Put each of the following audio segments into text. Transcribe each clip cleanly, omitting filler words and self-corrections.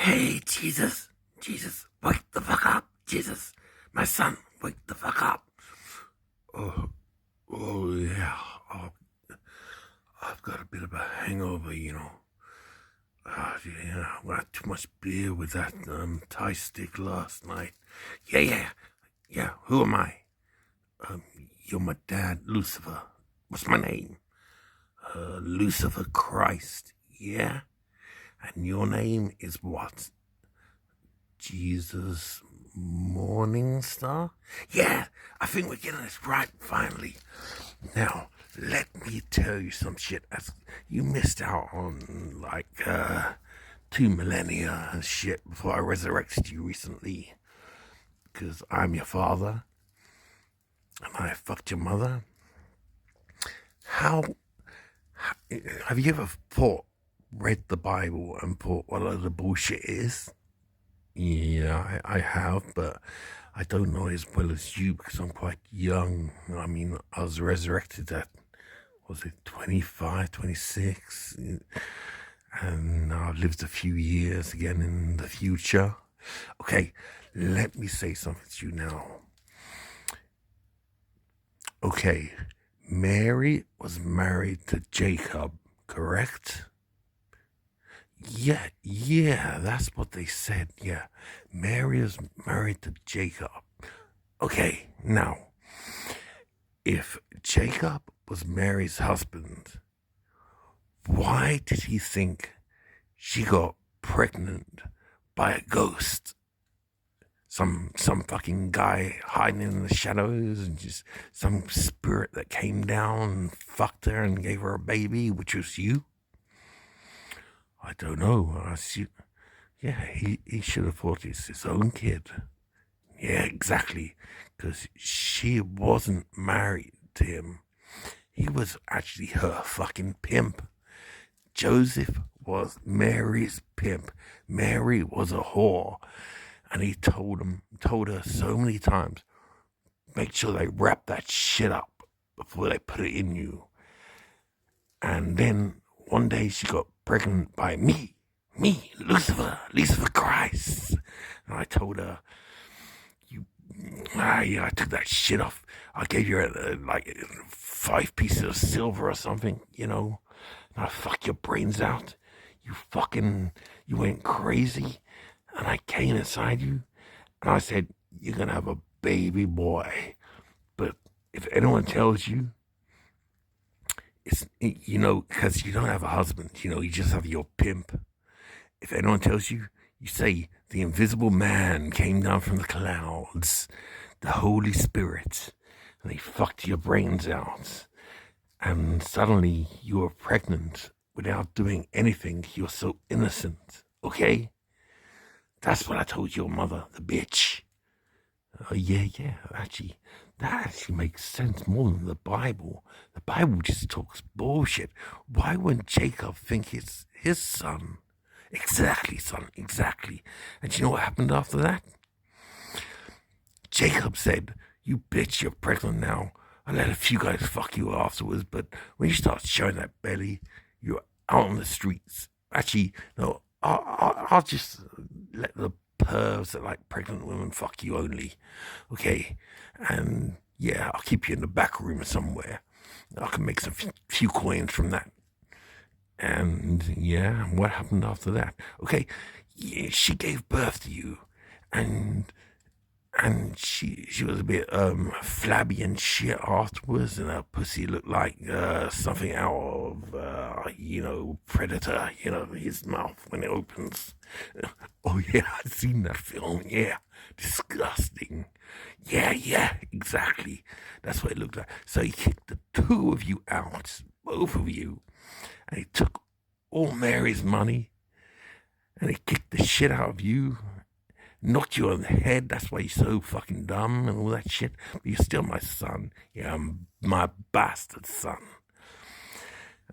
Hey, Jesus, Jesus, wake the fuck up, Jesus, my son, wake the fuck up. Oh, oh yeah, oh, I've got a bit of a hangover. I had too much beer with that Thai stick last night. Yeah. Who am I? You're my dad, Lucifer. What's my name? Lucifer Christ. Yeah, and your name is what? Jesus Morningstar? Yeah, I think we're getting this right finally. Now, let me tell you some shit. As you missed out on like 2 millennia and shit before I resurrected you recently. Because I'm your father and I fucked your mother. How have you ever read the Bible and thought what a load of bullshit is? Yeah, I have, but I don't know as well as you because I'm quite young. I mean, I was resurrected at, was it 25, 26? And I've lived a few years again in the future. Okay, let me say something to you now. Okay, Mary was married to Jacob, correct? Yeah, that's what they said. Yeah, Mary is married to Jacob. Okay, now, if Jacob was Mary's husband, why did he think she got pregnant by a ghost? Some fucking guy hiding in the shadows and just some spirit that came down and fucked her and gave her a baby, which was you? I don't know. Yeah, he should have thought it's his own kid. Yeah, exactly. Because she wasn't married to him. He was actually her fucking pimp. Joseph was Mary's pimp. Mary was a whore. And he told her so many times, make sure they wrap that shit up before they put it in you. And then one day she got pregnant by me, Lucifer Christ. And I told her, I took that shit off. I gave you like 5 pieces of silver or something, and I fuck your brains out. You went crazy. And I came inside you and I said, you're going to have a baby boy. But if anyone tells you, it's, because you don't have a husband, you just have your pimp. If anyone tells you, you say, the invisible man came down from the clouds, the Holy Spirit, and he fucked your brains out. And suddenly you were pregnant without doing anything. You're so innocent, okay? That's what I told your mother, the bitch. Yeah, actually, that actually makes sense more than the Bible. The Bible just talks bullshit. Why wouldn't Jacob think it's his son? Exactly, son, exactly. And you know what happened after that? Jacob said, you bitch, you're pregnant now. I let a few guys fuck you afterwards, but when you start showing that belly, you're out on the streets. Actually, no, I'll just let the pervs that like pregnant women fuck you only. Okay? And yeah, I'll keep you in the back room somewhere. I can make some few coins from that. And yeah, what happened after that? Okay, yeah, she gave birth to you, and she was a bit flabby and shit afterwards, and her pussy looked like something out of Predator, his mouth when it opens. Oh yeah, I've seen that film. Yeah, disgusting. Yeah, exactly. That's what it looked like. So he kicked the 2 of you out, both of you, and he took all Mary's money, and he kicked the shit out of you, knocked you on the head. That's why you're so fucking dumb and all that shit. But you're still my son. Yeah, I'm my bastard son.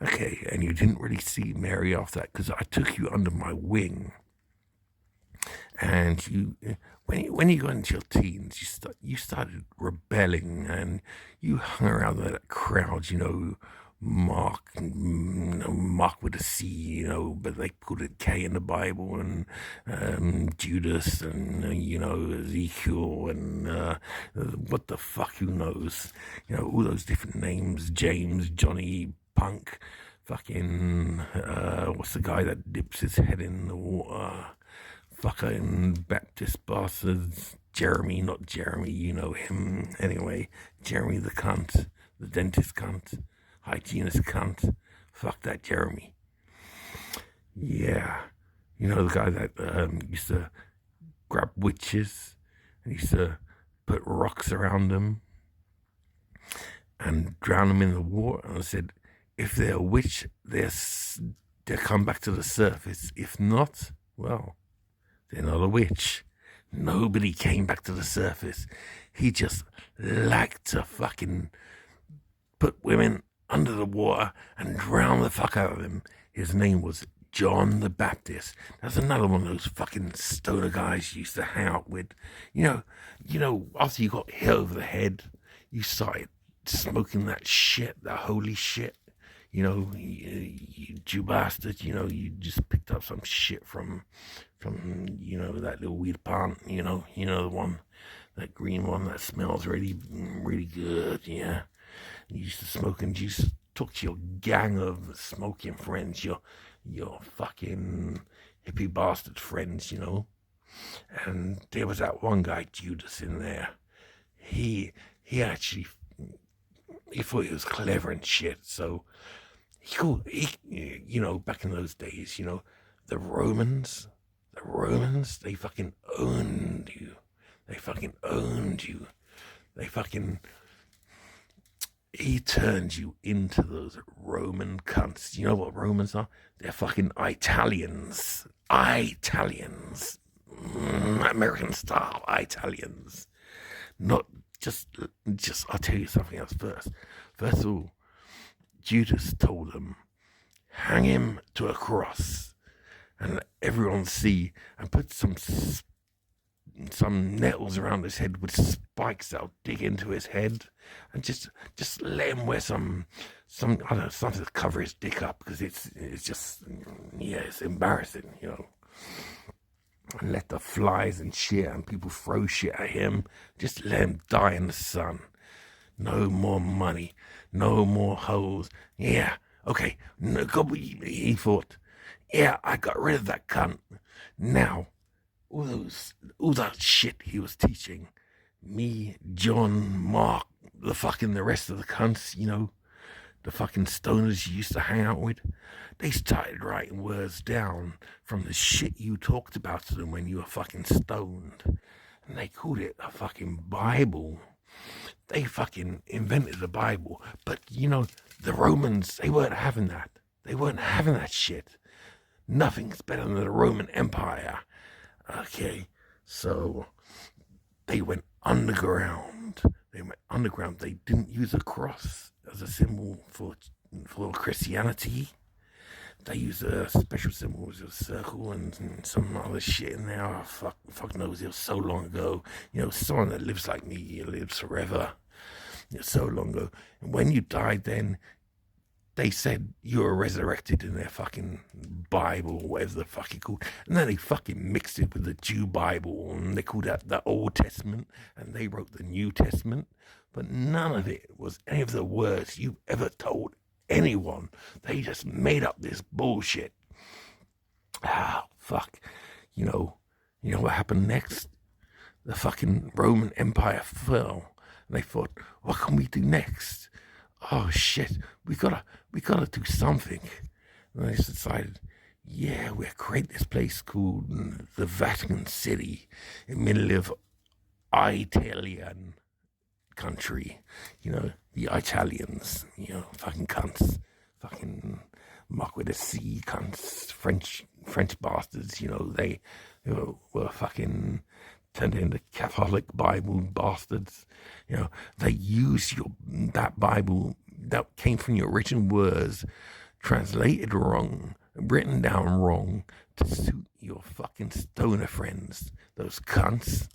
Okay, and you didn't really see Mary after that because I took you under my wing. And when you got into your teens, you started rebelling and you hung around with that crowd, Mark, Mark with a C, but they put a K in the Bible, and Judas, and Ezekiel, and what the fuck, who knows? All those different names: James, Johnny, Punk, fucking what's the guy that dips his head in the water? Fucking Baptist bastards. Jeremy, not Jeremy, you know him. Anyway, Jeremy the cunt, the dentist cunt, hygienist cunt. Fuck that Jeremy. Yeah. The guy that used to grab witches and used to put rocks around them and drown them in the water. And I said, if they're a witch, they'll come back to the surface. If not, well, they're not a witch. Nobody came back to the surface. He just liked to fucking put women under the water and drown the fuck out of them. His name was John the Baptist. That's another one of those fucking stoner guys you used to hang out with. After you got hit over the head, you started smoking that shit, that holy shit. You Jew bastard, you just picked up some shit from that little weed plant, the one, that green one that smells really, really good, yeah. You used to smoke and you used to talk to your gang of smoking friends, your fucking hippie bastard friends, And there was that one guy, Judas, in there. He actually, he thought he was clever and shit, so back in those days, the Romans, they fucking owned you. He turned you into those Roman cunts. You know what Romans are? They're fucking Italians. American style Italians. Not just, I'll tell you something else first. First of all, Judas told them, hang him to a cross and let everyone see, and put some nettles around his head with spikes that'll dig into his head, and just let him wear some I don't know, something to cover his dick up, because it's just, it's embarrassing, and let the flies and shit and people throw shit at him. Just let him die in the sun. No more money. No more hoes. Yeah, okay. No, he thought, yeah, I got rid of that cunt. Now, all that shit he was teaching, me, John, Mark, the rest of the cunts, the fucking stoners you used to hang out with, they started writing words down from the shit you talked about to them when you were fucking stoned. And they called it a fucking Bible. They fucking invented the Bible. But, the Romans, they weren't having that. They weren't having that shit. Nothing's better than the Roman Empire. Okay, so they went underground. They didn't use a cross as a symbol for Christianity. They used a special symbol, which was a circle and some other shit in there. Oh, fuck knows, it was so long ago. Someone that lives like me lives forever. It's so long ago. And when you died then, they said you were resurrected in their fucking Bible, whatever the fuck it called. And then they fucking mixed it with the Jew Bible, and they called that the Old Testament, and they wrote the New Testament. But none of it was any of the words you ever told anyone. They just made up this bullshit. Fuck. You know what happened next? The fucking Roman Empire fell. And they thought, what can we do next? Oh shit, we gotta do something. And they decided, yeah, we'll create this place called the Vatican City in the middle of Italian country. The Italians, fucking cunts, fucking Mark with a C cunts, French bastards, they were fucking turned into Catholic Bible bastards. They use that Bible that came from your original words, translated wrong, written down wrong, to suit your fucking stoner friends, those cunts.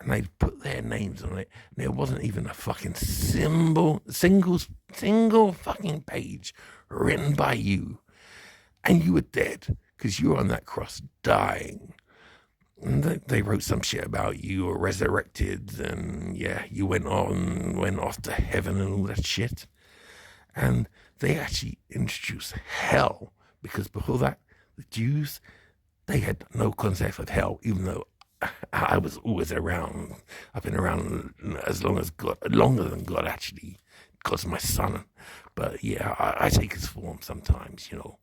and they'd put their names on it, and there wasn't even a fucking single fucking page written by you, and you were dead because you were on that cross dying. And they wrote some shit about you were resurrected, and yeah, you went off to heaven and all that shit. And they actually introduced hell, because before that, the Jews, they had no concept of hell, even though I was always around. I've been around as long as God, longer than God actually, God's my son. But yeah, I take his form sometimes, you know.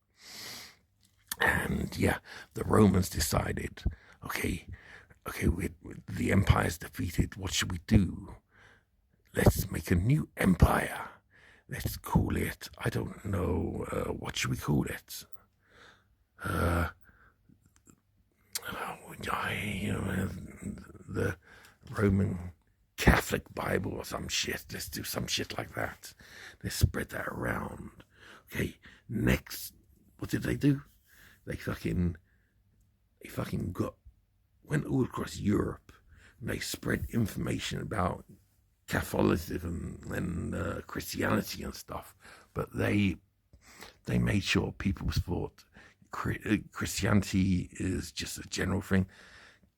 And yeah, the Romans decided, okay, the empire's defeated. What should we do? Let's make a new empire. Let's call it, I don't know, what should we call it? The Roman Catholic Bible or some shit. Let's do some shit like that. Let's spread that around. Okay, next, what did they do? They fucking went all across Europe, and they spread information about Catholicism and Christianity and stuff. But they made sure people thought Christianity is just a general thing.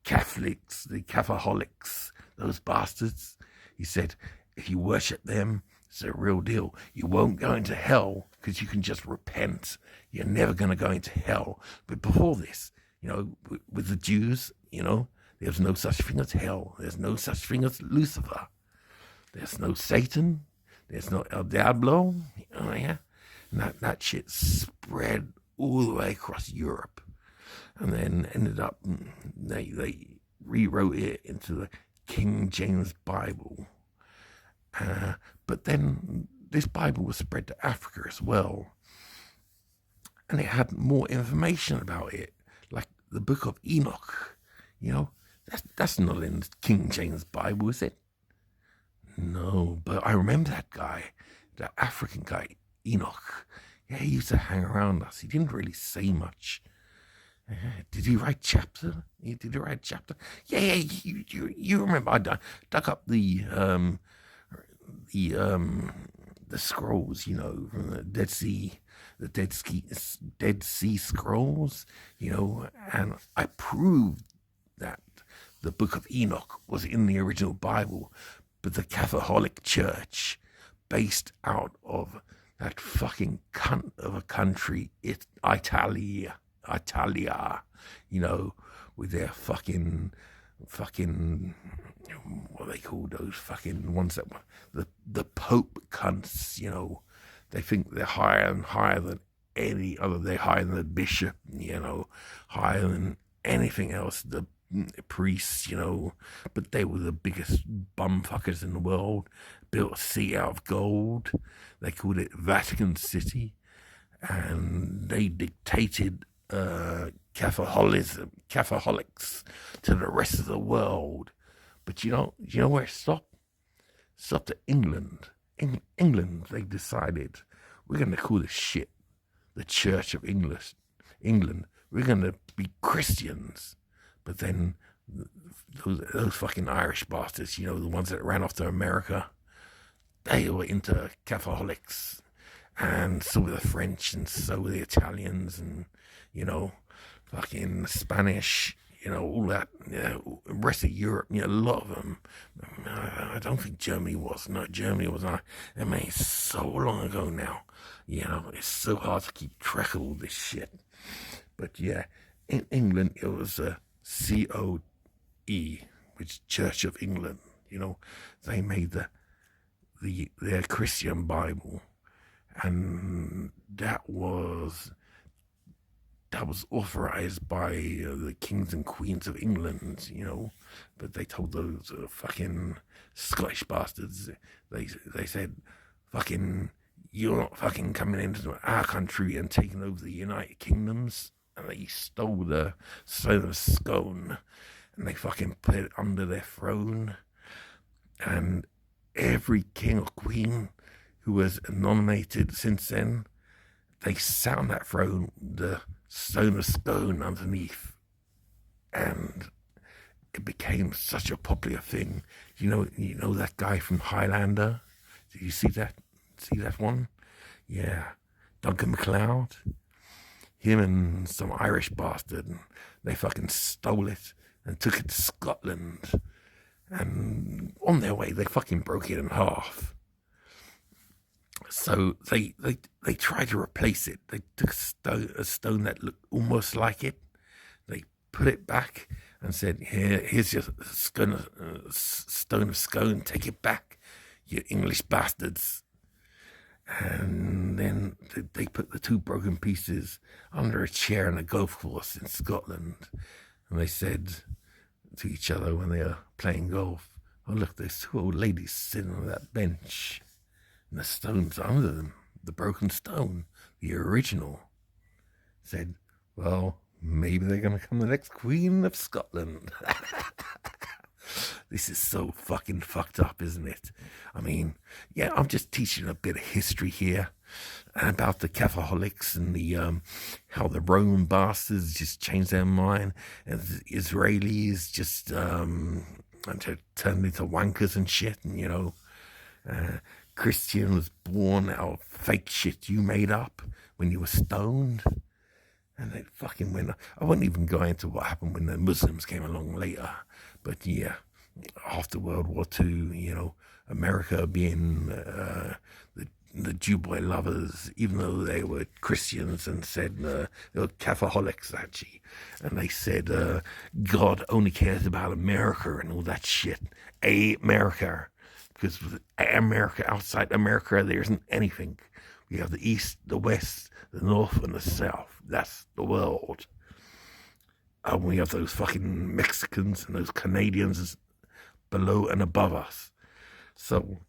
Catholics, the Catholics, those bastards, he said, if you worship them, it's a real deal. You won't go into hell because you can just repent. You're never going to go into hell. But before this, you know, with the Jews, you know, there's no such thing as hell. There's no such thing as Lucifer. There's no Satan. There's no El Diablo. Oh, yeah. And that shit spread all the way across Europe. And then ended up, they rewrote it into the King James Bible. But then this Bible was spread to Africa as well. And it had more information about it, like the Book of Enoch. You know, that's not in the King James Bible, is it? No, but I remember that guy, that African guy, Enoch. Yeah, he used to hang around us. He didn't really say much. Did he write chapter? Did he write chapter? Yeah, you remember? I dug up the scrolls, you know, from the Dead Sea Scrolls, you know, and I proved that the Book of Enoch was in the original Bible, but the Catholic Church, based out of that fucking cunt of a country, Italia, you know, with their fucking, what they call those fucking ones that the Pope cunts, you know, they think they're higher and higher than any other. They're higher than the bishop, you know, higher than anything else. The priests, you know, but they were the biggest bumfuckers in the world. Built a city out of gold. They called it Vatican City, and they dictated Catholics to the rest of the world. But you know where it stopped? It stopped at England. In England, they decided, we're going to call this shit the Church of England. We're going to be Christians. But then those fucking Irish bastards, you know, the ones that ran off to America, they were into Catholics. And so were the French, and so were the Italians, and, you know, fucking Spanish, you know, all that, you know, rest of Europe, you know, a lot of them. I don't think Germany was. No, Germany was not. I mean, it's so long ago now. You know, it's so hard to keep track of all this shit. But yeah, in England, it was COE, which Church of England. You know, they made their Christian Bible. And that was authorized by the kings and queens of England, you know. But they told those fucking Scottish bastards, they said, fucking, you're not fucking coming into our country and taking over the United Kingdoms. And they stole the Stone of Scone, and they fucking put it under their throne. And every king or queen who was nominated since then, they sat on that throne, the Stone of Scone underneath. And it became such a popular thing. You know that guy from Highlander? Did you see that? See that one? Yeah, Duncan MacLeod. Him and some Irish bastard, they fucking stole it and took it to Scotland. And on their way, they fucking broke it in half. So they tried to replace it. They took a stone that looked almost like it. They put it back and said, here's your stone of scone. Take it back, you English bastards. And then they put the two broken pieces under a chair in a golf course in Scotland. And they said to each other when they were playing golf, oh, look, there's two old ladies sitting on that bench. And the stone's under them, the broken stone, the original. Said, well, maybe they're going to become the next Queen of Scotland. This is so fucking fucked up, isn't it? I mean, yeah, I'm just teaching a bit of history here about the Catholics and the how the Roman bastards just changed their mind, and the Israelis just turned into wankers and shit, and Christian was born out of fake shit you made up when you were stoned. And it fucking went. I won't even go into what happened when the Muslims came along later. But yeah, after World War II, America being the Jew boy lovers, even though they were Christians and said they were Catholics actually, and they said God only cares about America and all that shit. America. Because with America, outside America, there isn't anything. We have the East, the West, the North, and the South. That's the world. And we have those fucking Mexicans and those Canadians below and above us. So,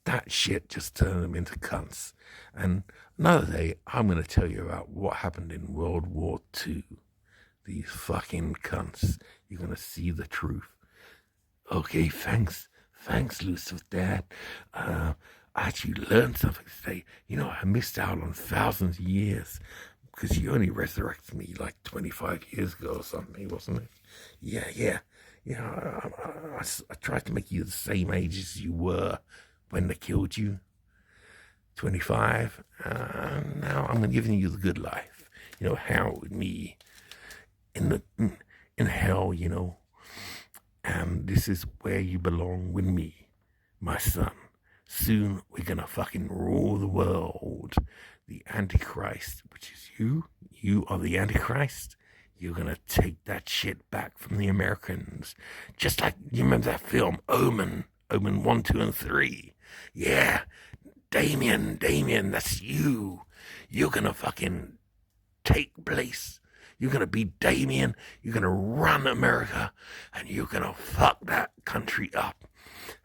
that shit just turned them into cunts. And another day, I'm going to tell you about what happened in World War II. These fucking cunts. You're going to see the truth. Okay, thanks, Lucifer Dad. I actually learned something today. I missed out on thousands of years because you only resurrected me like 25 years ago or something, wasn't it? Yeah. I tried to make you the same age as you were when they killed you. 25. Now I'm giving you the good life. How with me in hell. And this is where you belong with me, my son. Soon we're going to fucking rule the world. The Antichrist, which is you are the Antichrist. You're going to take that shit back from the Americans. Just like, you remember that film, Omen 1, 2, and 3. Yeah, Damien, that's you. You're going to fucking take place. You're going to be Damien. You're going to run America. And you're going to fuck that country up.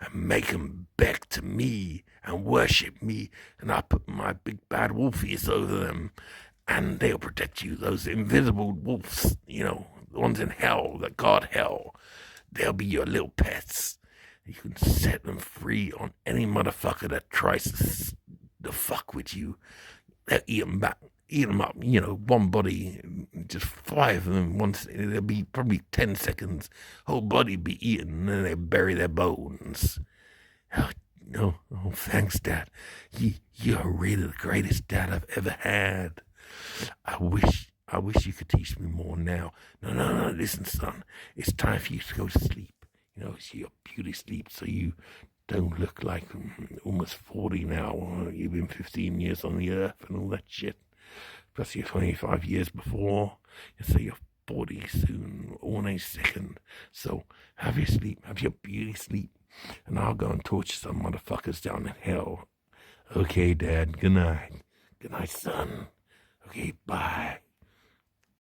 And make them beg to me and worship me. And I'll put my big bad wolfies over them. And they'll protect you. Those invisible wolves, the ones in hell, that guard hell. They'll be your little pets. You can set them free on any motherfucker that tries to fuck with you. They'll eat them back. Eat them up, one body, just 5 of them. Once there'll be probably 10 seconds, whole body be eaten, and then they bury their bones. Oh, thanks, Dad. You're really the greatest dad I've ever had. I wish you could teach me more now. No, listen, son. It's time for you to go to sleep. It's your beauty sleep, so you don't look like almost 40 now. You've been 15 years on the earth and all that shit. Plus you're 25 years before, so you're 40 soon, all in a second. So have your sleep, have your beauty sleep, and I'll go and torture some motherfuckers down in hell. Okay, Dad, good night. Good night, son. Okay, bye.